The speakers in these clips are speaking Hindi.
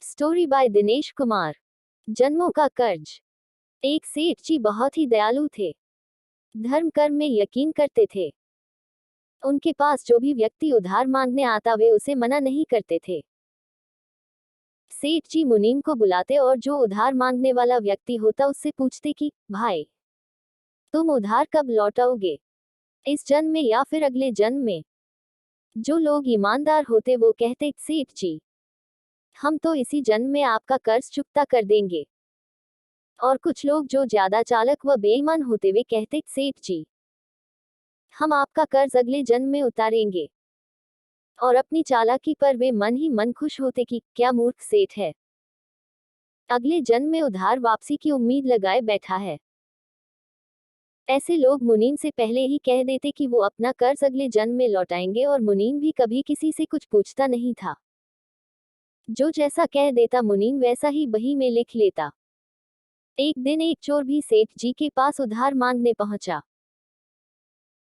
Story by Dinesh Kumar. जन्मों का कर्ज। एक सेठ जी बहुत ही दयालु थे। धर्म कर्म में यकीन करते थे। उनके पास जो भी व्यक्ति उधार मांगने आता वे उसे मना नहीं करते थे। सेठ जी मुनीम को बुलाते और जो उधार मांगने वाला व्यक्ति होता उससे पूछते कि भाई, तुम उधार कब लौटाओगे, इस जन्म में या फिर अगले जन्म में। जो लोग ईमानदार होते वो कहते, सेठ जी, हम तो इसी जन्म में आपका कर्ज चुकता कर देंगे। और कुछ लोग जो ज्यादा चालक व बेईमान होते वे कहते, सेठ जी, हम आपका कर्ज अगले जन्म में उतारेंगे। और अपनी चालाकी पर वे मन ही मन खुश होते कि क्या मूर्ख सेठ है, अगले जन्म में उधार वापसी की उम्मीद लगाए बैठा है। ऐसे लोग मुनीम से पहले ही कह देते कि वो अपना कर्ज अगले जन्म में लौटाएंगे और मुनीम भी कभी किसी से कुछ पूछता नहीं था। जो जैसा कह देता मुनीम वैसा ही बही में लिख लेता। एक दिन एक चोर भी सेठ जी के पास उधार मांगने पहुंचा।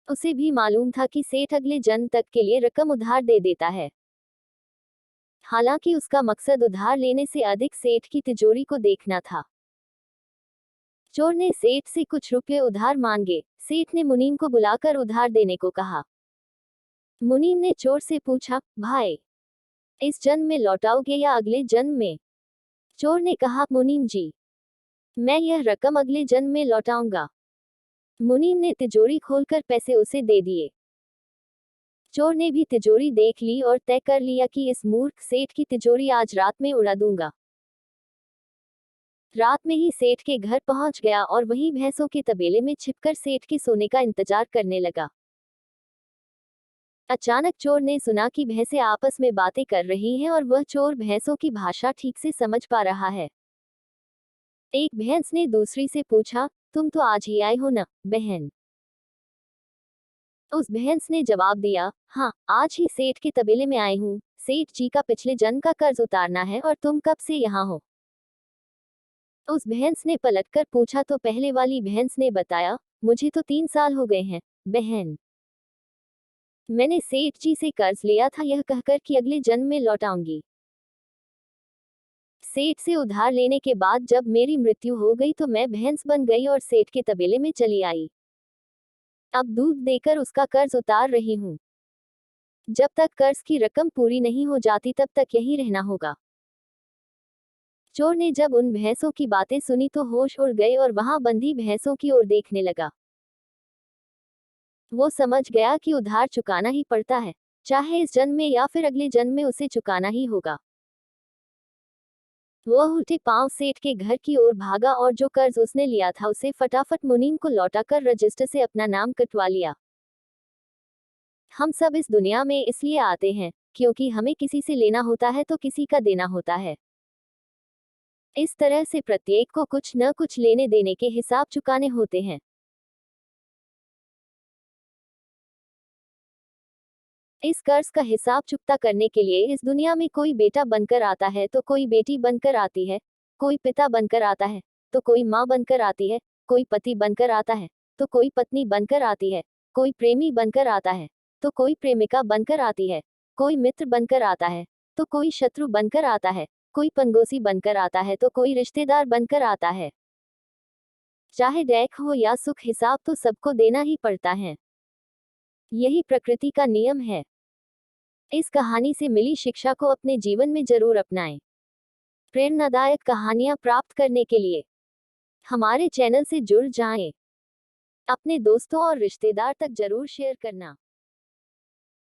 उसे भी मालूम था कि सेठ अगले जन्म तक के लिए रकम उधार दे देता है। हालांकि उसका मकसद उधार लेने से अधिक सेठ की तिजोरी को देखना था। चोर ने सेठ से कुछ रुपए उधार मांगे। सेठ ने मुनीम को बुलाकर उधार देने को कहा। मुनीम ने चोर से पूछा, भाई, इस जन्म में लौटाओगे या अगले जन्म में। चोर ने कहा, मुनीम जी, मैं यह रकम अगले जन्म में लौटाऊंगा। मुनीम ने तिजोरी खोलकर पैसे उसे दे दिए। चोर ने भी तिजोरी देख ली और तय कर लिया कि इस मूर्ख सेठ की तिजोरी आज रात में उड़ा दूंगा। रात में ही सेठ के घर पहुंच गया और वहीं भैंसों के तबेले में छिपकर सेठ के सोने का इंतजार करने लगा। अचानक चोर ने सुना कि भैंसें आपस में बातें कर रही हैं और वह चोर भैंसों की भाषा ठीक से समझ पा रहा है। एक भैंस ने दूसरी से पूछा, तुम तो आज ही आए हो ना, बहन। उस भैंस ने जवाब दिया, हाँ, आज ही सेठ के तबेले में आई हूँ। सेठ जी का पिछले जन्म का कर्ज उतारना है और तुम कब से यहाँ हो। उस भैंस ने पलटकर पूछा तो पहले वाली भैंस ने बताया, मुझे तो 3 साल हो गए हैं, बहन। मैंने सेठ जी से कर्ज लिया था यह कहकर कि अगले जन्म में लौटाऊंगी। सेठ से उधार लेने के बाद जब मेरी मृत्यु हो गई तो मैं भैंस बन गई और सेठ के तबेले में चली आई। अब दूध देकर उसका कर्ज उतार रही हूँ। जब तक कर्ज की रकम पूरी नहीं हो जाती तब तक यहीं रहना होगा। चोर ने जब उन भैंसों की बातें सुनी तो होश उड़ गए और वहां बंधी भैंसों की ओर देखने लगा। वो समझ गया कि उधार चुकाना ही पड़ता है, चाहे इस जन्म में या फिर अगले जन्म में उसे चुकाना ही होगा। वह उल्टे पांव सेठ के घर की ओर भागा और जो कर्ज उसने लिया था उसे फटाफट मुनीम को लौटाकर रजिस्टर से अपना नाम कटवा लिया। हम सब इस दुनिया में इसलिए आते हैं क्योंकि हमें किसी से लेना होता है तो किसी का देना होता है। इस तरह से प्रत्येक को कुछ न कुछ लेने देने के हिसाब चुकाने होते हैं। इस कर्ज का हिसाब चुकता करने के लिए इस दुनिया में कोई बेटा बनकर आता है तो कोई बेटी बनकर आती है, कोई पिता बनकर आता है तो कोई माँ बनकर आती है, कोई पति बनकर आता है तो कोई पत्नी बनकर आती है, कोई प्रेमी बनकर आता है तो कोई प्रेमिका बनकर आती है, कोई मित्र बनकर आता है तो कोई शत्रु बनकर आता है, कोई पनगोसी बनकर आता है तो कोई रिश्तेदार बनकर आता है। चाहे दैख हो या सुख, हिसाब तो सबको देना ही पड़ता है। यही प्रकृति का नियम है। इस कहानी से मिली शिक्षा को अपने जीवन में जरूर अपनाएं। प्रेरणादायक कहानियां प्राप्त करने के लिए हमारे चैनल से जुड़ जाएं। अपने दोस्तों और रिश्तेदार तक जरूर शेयर करना।